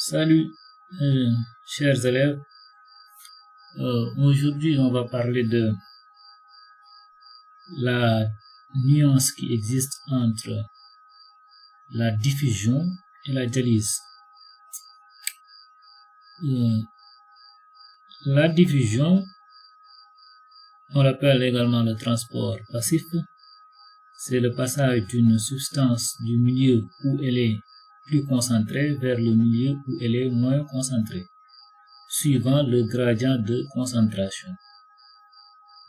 Salut, chers élèves. Aujourd'hui, on va parler de la nuance qui existe entre la diffusion et la dialyse. La diffusion, on l'appelle également le transport passif. C'est le passage d'une substance du milieu où elle est plus concentrée vers le milieu où elle est moins concentrée, suivant le gradient de concentration.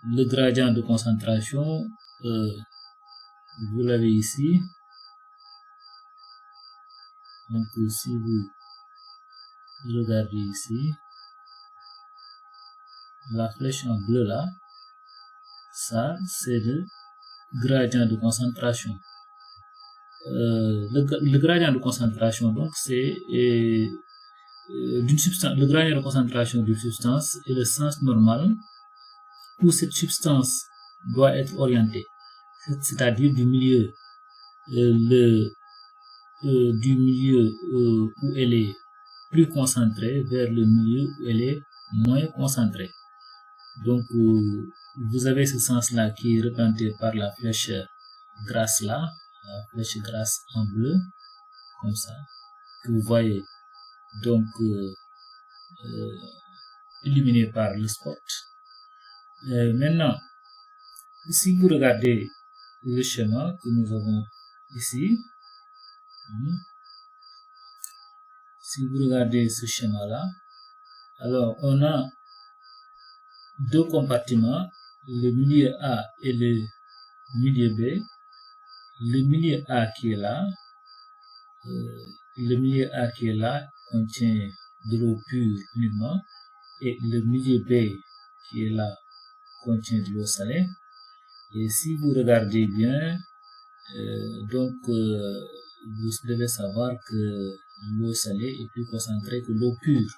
Le gradient de concentration, vous l'avez ici. Donc, si vous regardez ici, la flèche en bleu là, ça c'est le gradient de concentration. Le gradient de concentration, donc, c'est d'une substance. Le gradient de concentration d'une substance est le sens normal où cette substance doit être orientée, c'est-à-dire du milieu, du milieu où elle est plus concentrée vers le milieu où elle est moins concentrée. Donc, vous avez ce sens-là qui est représenté par la flèche grasse là, la flèche grasse en bleu, comme ça, que vous voyez donc illuminé par le spot. Maintenant, si vous regardez le schéma que nous avons ici, si vous regardez ce schéma-là, alors on a deux compartiments, le milieu A et le milieu B. Le milieu A qui est là, contient de l'eau pure uniquement, et le milieu B qui est là contient de l'eau salée. Et si vous regardez bien, vous devez savoir que l'eau salée est plus concentrée que l'eau pure.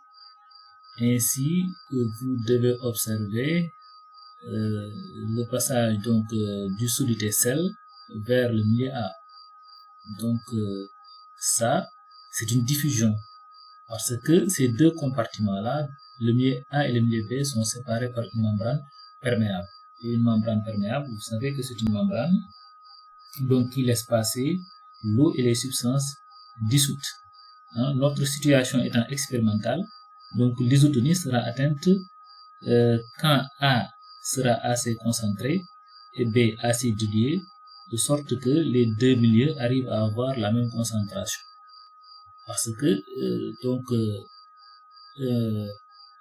Ainsi, vous devez observer le passage du soluté sel vers le milieu A. Donc, ça, c'est une diffusion. Parce que ces deux compartiments-là, le milieu A et le milieu B, sont séparés par une membrane perméable. Et une membrane perméable, vous savez que c'est une membrane donc qui laisse passer l'eau et les substances dissoutes. Notre situation étant expérimentale, donc l'isotonie sera atteinte quand A sera assez concentré et B assez dilué, de sorte que les deux milieux arrivent à avoir la même concentration. Parce que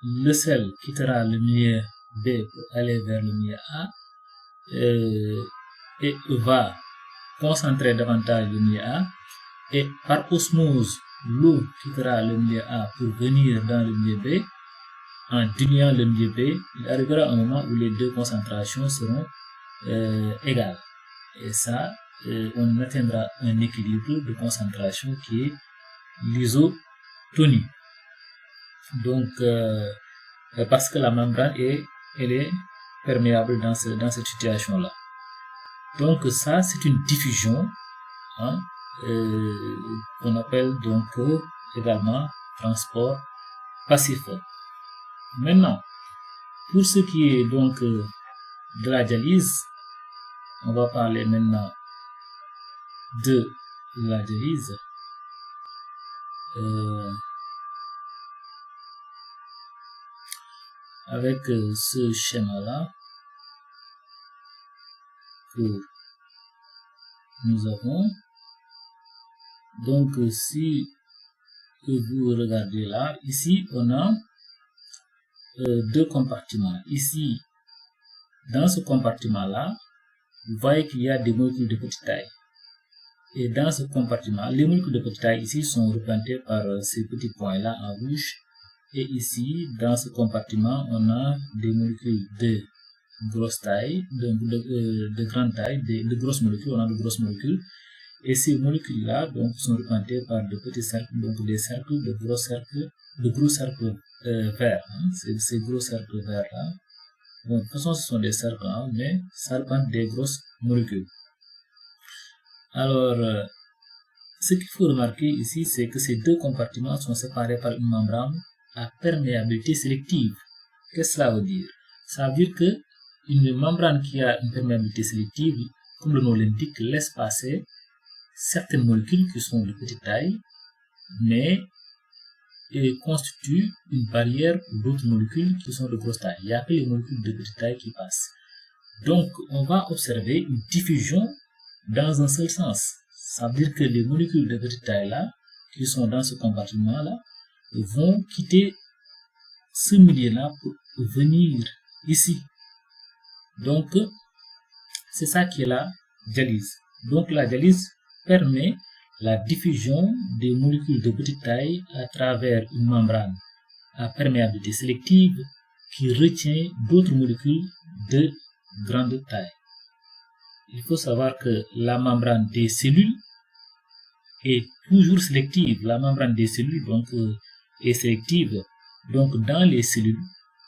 le sel quittera le milieu B pour aller vers le milieu A et va concentrer davantage le milieu A, et par osmose, l'eau quittera le milieu A pour venir dans le milieu B. En diluant le milieu B, il arrivera un moment où les deux concentrations seront égales. Et ça, on atteindra un équilibre de concentration qui est l'isotonie. Donc, parce que la membrane elle est perméable dans cette situation-là. Donc, ça, c'est une diffusion, qu'on appelle donc également transport passif. Maintenant, pour ce qui est donc de la dialyse, on va parler maintenant de la dialyse. Avec ce schéma-là que nous avons. Donc, si vous regardez là, ici, on a deux compartiments. Ici, dans ce compartiment-là, vous voyez qu'il y a des molécules de petite taille. Et dans ce compartiment, les molécules de petite taille ici sont représentées par ces petits points-là en rouge. Et ici, dans ce compartiment, on a des molécules de grosse taille, de grande taille, de grosses molécules, on a de grosses molécules. Et ces molécules-là sont représentées par de petits cercles, donc des cercles, de gros cercles verts. Ces gros cercles verts-là. Bon, de toute façon, ce sont des cercles, mais ça représente des grosses molécules. Alors, ce qu'il faut remarquer ici, c'est que ces deux compartiments sont séparés par une membrane à perméabilité sélective. Qu'est-ce que cela veut dire? Ça veut dire que une membrane qui a une perméabilité sélective, comme le nom l'indique, laisse passer certaines molécules qui sont de petite taille, mais constitue une barrière pour d'autres molécules qui sont de grosse taille. Il n'y a que les molécules de petite taille qui passent. Donc, on va observer une diffusion dans un seul sens. Ça veut dire que les molécules de petite taille là, qui sont dans ce compartiment-là, vont quitter ce milieu-là pour venir ici. Donc, c'est ça qui est la dialyse. Donc, la dialyse permet la diffusion des molécules de petite taille à travers une membrane à perméabilité sélective qui retient d'autres molécules de grande taille. Il faut savoir que la membrane des cellules est toujours sélective. La membrane des cellules donc est sélective. Donc dans les cellules,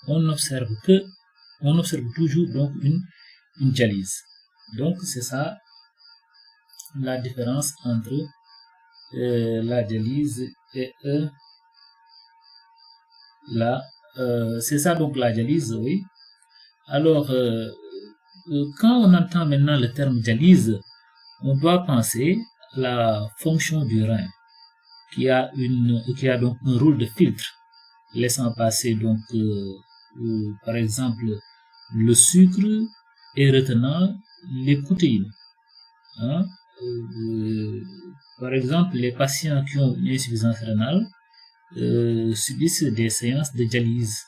on observe toujours donc une dialyse. Donc c'est ça la différence entre la dialyse et c'est ça donc la dialyse, oui. Alors quand on entend maintenant le terme dialyse, on doit penser à la fonction du rein qui a donc un rôle de filtre, laissant passer donc par exemple le sucre et retenant les protéines. Hein? Par exemple, les patients qui ont une insuffisance rénale subissent des séances de dialyse.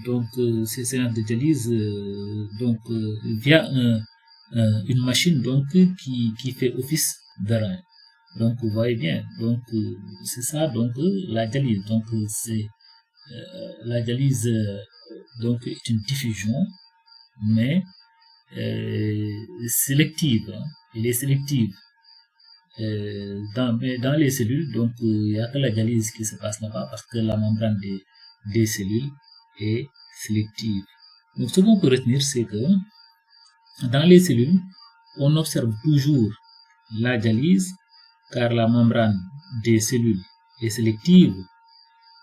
Donc ces séances de dialyse via une machine donc qui fait office de rein. Donc vous voyez bien, donc c'est ça donc la dialyse. Donc c'est la dialyse donc est une diffusion, mais sélective. Hein. Elle est sélective. Dans les cellules, donc il n'y a que la dialyse qui se passe là-bas parce que la membrane des cellules est sélective. Donc ce qu'on peut retenir, c'est que dans les cellules, on observe toujours la dialyse car la membrane des cellules est sélective.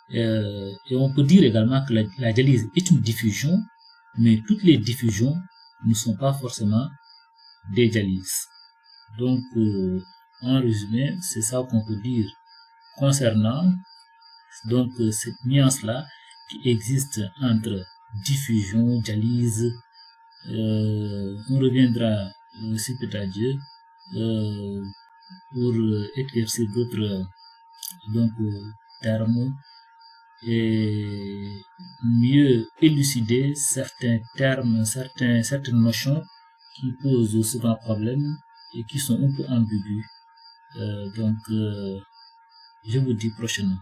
Et on peut dire également que la dialyse est une diffusion, mais toutes les diffusions ne sont pas forcément des dialyses. Donc, en résumé, c'est ça qu'on peut dire concernant donc cette nuance-là qui existe entre diffusion, dialyse. On reviendra si peut à Dieu pour éclaircir d'autres donc termes et mieux élucider certains termes, certaines notions qui posent souvent problème et qui sont un peu ambigus. Donc, je vous dis prochainement.